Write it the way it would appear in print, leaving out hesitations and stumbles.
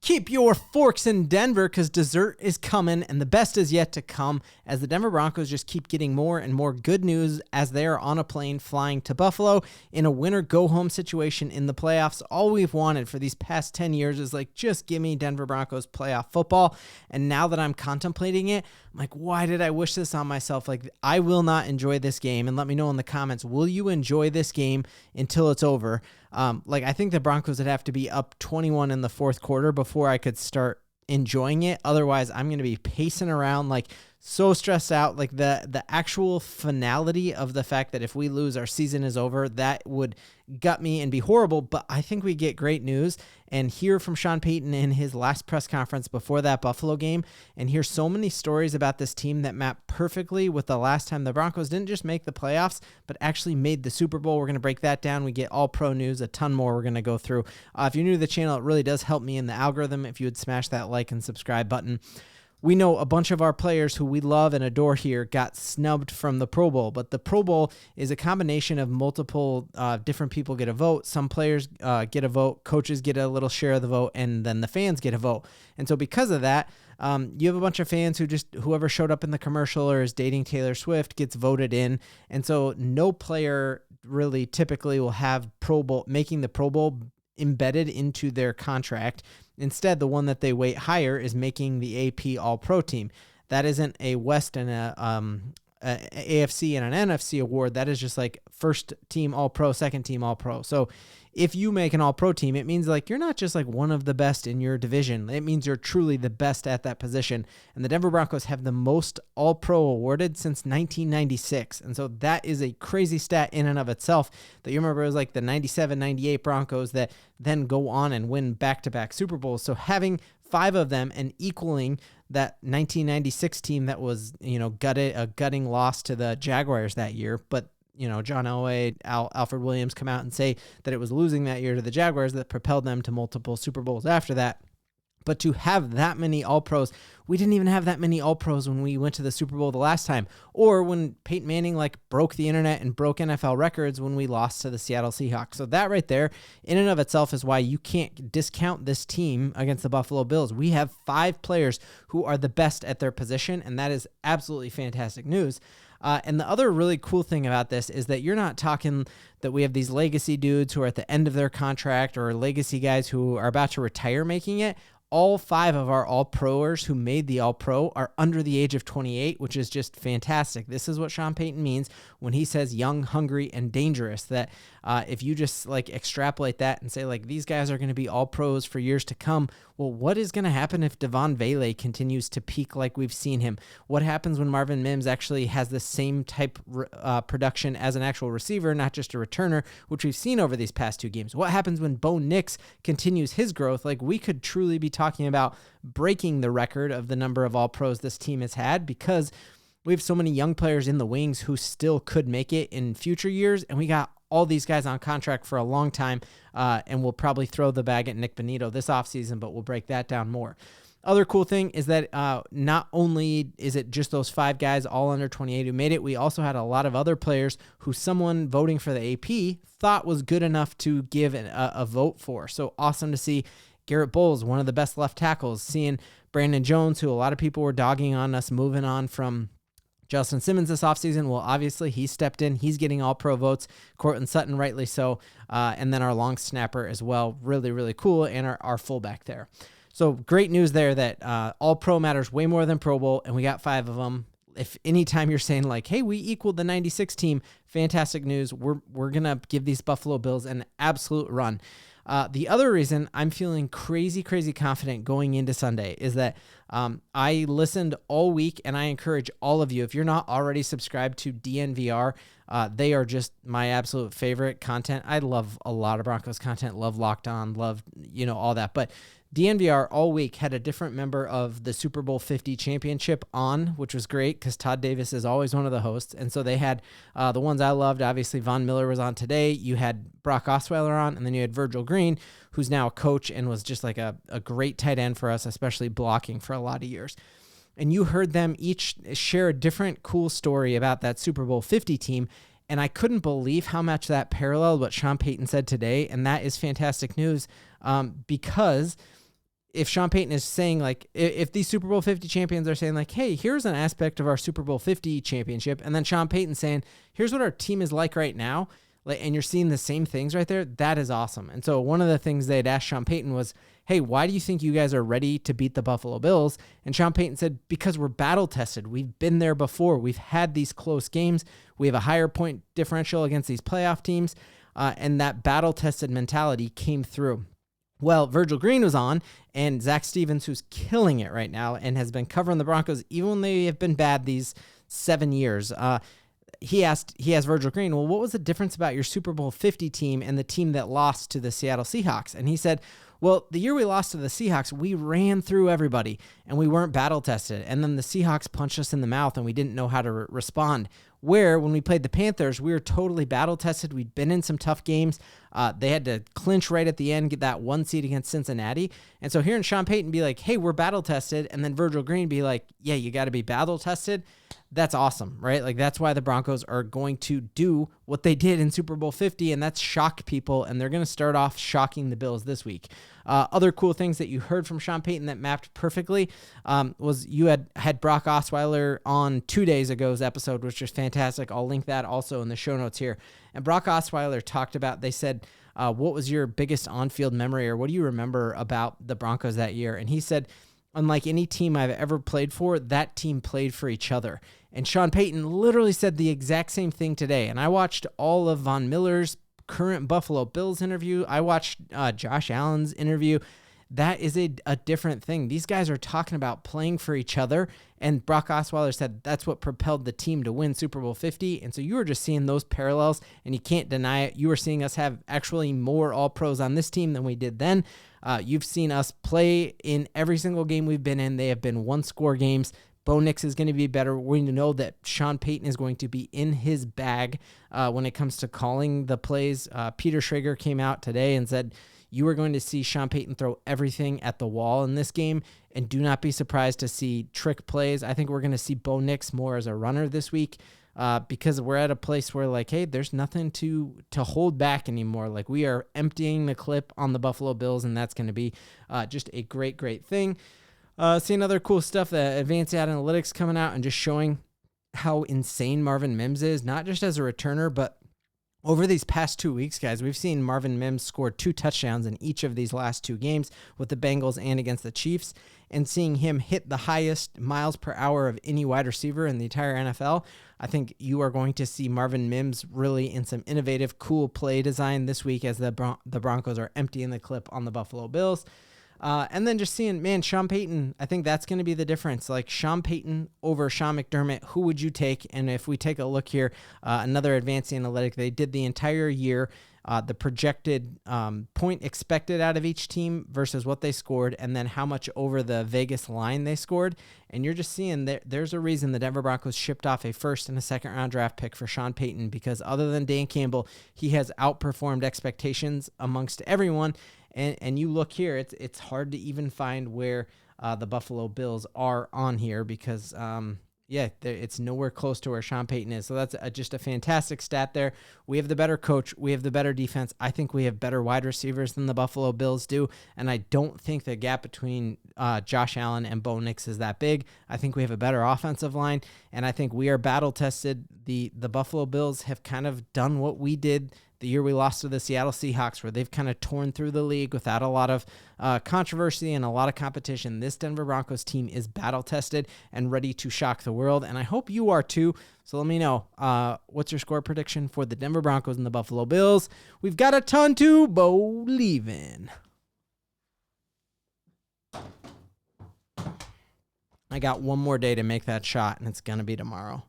Keep your forks in Denver because dessert is coming and the best is yet to come as the Denver Broncos just keep getting more and more good news as they are on a plane flying to Buffalo in a winner-go-home situation in the playoffs. All we've wanted for these past 10 years is like, just give me Denver Broncos playoff football. And now that I'm contemplating it, I'm like, why did I wish this on myself? Like, I will not enjoy this game. And let me know in the comments, will you enjoy this game until it's over? I think the Broncos would have to be up 21 in the fourth quarter before I could start enjoying it. Otherwise, I'm going to be pacing around like so stressed out. Like the actual finality of the fact that if we lose, our season is over, that would gut me and be horrible. But I think we get great news and hear from Sean Payton in his last press conference before that Buffalo game and hear so many stories about this team that map perfectly with the last time the Broncos didn't just make the playoffs, but actually made the Super Bowl. We're going to break that down. We get all pro news, a ton more we're going to go through. If you're new to the channel, it really does help me in the algorithm if you would smash that like and subscribe button. We know a bunch of our players who we love and adore here got snubbed from the Pro Bowl, but the Pro Bowl is a combination of multiple different people get a vote. Some players get a vote, coaches get a little share of the vote, and then the fans get a vote. And so because of that, you have a bunch of fans who just, whoever showed up in the commercial or is dating Taylor Swift gets voted in. And so no player really typically will have making the Pro Bowl embedded into their contract. Instead, the one that they weight higher is making the AP All-Pro team. That isn't a West and a AFC and an NFC award. That is just like first team All-Pro, second team All-Pro. So if you make an All-Pro team, it means like you're not just like one of the best in your division. It means you're truly the best at that position. And the Denver Broncos have the most All-Pro awarded since 1996. And so that is a crazy stat in and of itself that you remember it was like the 97, 98 Broncos that then go on and win back-to-back Super Bowls. So having 5 of them and equaling that 1996 team that was, a gutting loss to the Jaguars that year, but John Elway, Alfred Williams come out and say that it was losing that year to the Jaguars that propelled them to multiple Super Bowls after that. But to have that many All-Pros, we didn't even have that many All-Pros when we went to the Super Bowl the last time, or when Peyton Manning broke the internet and broke NFL records when we lost to the Seattle Seahawks. So that right there, in and of itself, is why you can't discount this team against the Buffalo Bills. We have 5 players who are the best at their position, and that is absolutely fantastic news. And the other really cool thing about this is that you're not talking that we have these legacy dudes who are at the end of their contract or legacy guys who are about to retire making it. All 5 of our All-Proers who made the All-Pro are under the age of 28, which is just fantastic. This is what Sean Payton means when he says young, hungry, and dangerous, that if you just extrapolate that and say these guys are going to be All-Pros for years to come, well, what is going to happen if Devon Vele continues to peak like we've seen him? What happens when Marvin Mims actually has the same type production as an actual receiver, not just a returner, which we've seen over these past 2 games? What happens when Bo Nix continues his growth? We could truly be talking about breaking the record of the number of All-Pros this team has had because we have so many young players in the wings who still could make it in future years, and we got all these guys on contract for a long time, and we'll probably throw the bag at Nick Bonito this offseason, but we'll break that down more. Other cool thing is that not only is it just those 5 guys all under 28 who made it, we also had a lot of other players who someone voting for the AP thought was good enough to give a vote for. So awesome to see Garrett Bowles, one of the best left tackles, seeing Brandon Jones, who a lot of people were dogging on us moving on from Justin Simmons this offseason. Well, obviously he stepped in. He's getting All-Pro votes. Cortland Sutton, rightly so. And then our long snapper as well. Really, really cool. And our fullback there. So great news there that All-Pro matters way more than Pro Bowl, and we got 5 of them. If anytime you're saying hey, we equaled the 96 team, fantastic news. We're going to give these Buffalo Bills an absolute run. The other reason I'm feeling crazy confident going into Sunday is that I listened all week, and I encourage all of you, if you're not already subscribed to DNVR, they are just my absolute favorite content. I love a lot of Broncos content, love Locked On, love, all that. But DNVR all week had a different member of the Super Bowl 50 championship on, which was great because Todd Davis is always one of the hosts. And so they had the ones I loved. Obviously, Von Miller was on today. You had Brock Osweiler on, and then you had Virgil Green, who's now a coach and was just a great tight end for us, especially blocking for a lot of years. And you heard them each share a different cool story about that Super Bowl 50 team. And I couldn't believe how much that paralleled what Sean Payton said today. And that is fantastic news because if Sean Payton is saying, like, if these Super Bowl 50 champions are saying, like, hey, here's an aspect of our Super Bowl 50 championship, and then Sean Payton saying, here's what our team is like right now, and you're seeing the same things right there, that is awesome. And so one of the things they'd asked Sean Payton was, hey, why do you think you guys are ready to beat the Buffalo Bills? And Sean Payton said, because we're battle tested. We've been there before. We've had these close games. We have a higher point differential against these playoff teams, and that battle tested mentality came through. Well, Virgil Green was on, and Zach Stevens, who's killing it right now and has been covering the Broncos even when they have been bad these 7 years. He asked Virgil Green, well, what was the difference about your Super Bowl 50 team and the team that lost to the Seattle Seahawks? And he said, well, the year we lost to the Seahawks, we ran through everybody and we weren't battle tested. And then the Seahawks punched us in the mouth and we didn't know how to respond. Where when we played the Panthers, we were totally battle tested. We'd been in some tough games. They had to clinch right at the end, get that 1 seed against Cincinnati. And so hearing Sean Payton be like, hey, we're battle tested, and then Virgil Green be like, yeah, you got to be battle tested. That's awesome, right? Like, that's why the Broncos are going to do what they did in Super Bowl 50, and that's shock people, and they're going to start off shocking the Bills this week. Other cool things that you heard from Sean Payton that mapped perfectly was you had Brock Osweiler on 2 days ago's episode, which was fantastic. I'll link that also in the show notes here. And Brock Osweiler talked about, they said, what was your biggest on-field memory, or what do you remember about the Broncos that year? And he said, unlike any team I've ever played for, that team played for each other. And Sean Payton literally said the exact same thing today. And I watched all of Von Miller's current Buffalo Bills interview. I watched Josh Allen's interview. That is a different thing. These guys are talking about playing for each other. And Brock Osweiler said that's what propelled the team to win Super Bowl 50. And so you were just seeing those parallels, and you can't deny it. You were seeing us have actually more All-Pros on this team than we did then. You've seen us play in every single game we've been in. They have been one-score games. Bo Nix is going to be better. We know that Sean Payton is going to be in his bag when it comes to calling the plays. Peter Schrager came out today and said, you are going to see Sean Payton throw everything at the wall in this game, and do not be surprised to see trick plays. I think we're going to see Bo Nix more as a runner this week because we're at a place where, like, hey, there's nothing to hold back anymore. Like, we are emptying the clip on the Buffalo Bills, and that's going to be just a great, great thing. Seeing other cool stuff, the advanced analytics coming out and just showing how insane Marvin Mims is, not just as a returner, but over these past 2 weeks, guys, we've seen Marvin Mims score 2 touchdowns in each of these last 2 games with the Bengals and against the Chiefs, and seeing him hit the highest miles per hour of any wide receiver in the entire NFL. I think you are going to see Marvin Mims really in some innovative, cool play design this week as the Broncos are emptying the clip on the Buffalo Bills. And then just seeing, man, Sean Payton, I think that's going to be the difference. Like, Sean Payton over Sean McDermott, who would you take? And if we take a look here, another advanced analytic, they did the entire year, the projected point expected out of each team versus what they scored, and then how much over the Vegas line they scored. And you're just seeing there's a reason the Denver Broncos shipped off a first and a second round draft pick for Sean Payton, because other than Dan Campbell, he has outperformed expectations amongst everyone. And you look here, it's hard to even find where the Buffalo Bills are on here because, it's nowhere close to where Sean Payton is. So that's just a fantastic stat there. We have the better coach. We have the better defense. I think we have better wide receivers than the Buffalo Bills do, and I don't think the gap between Josh Allen and Bo Nix is that big. I think we have a better offensive line, and I think we are battle-tested. The Buffalo Bills have kind of done what we did the year we lost to the Seattle Seahawks, where they've kind of torn through the league without a lot of controversy and a lot of competition. This Denver Broncos team is battle-tested and ready to shock the world, and I hope you are too. So let me know, what's your score prediction for the Denver Broncos and the Buffalo Bills? We've got a ton to believe in. I got one more day to make that shot, and it's going to be tomorrow.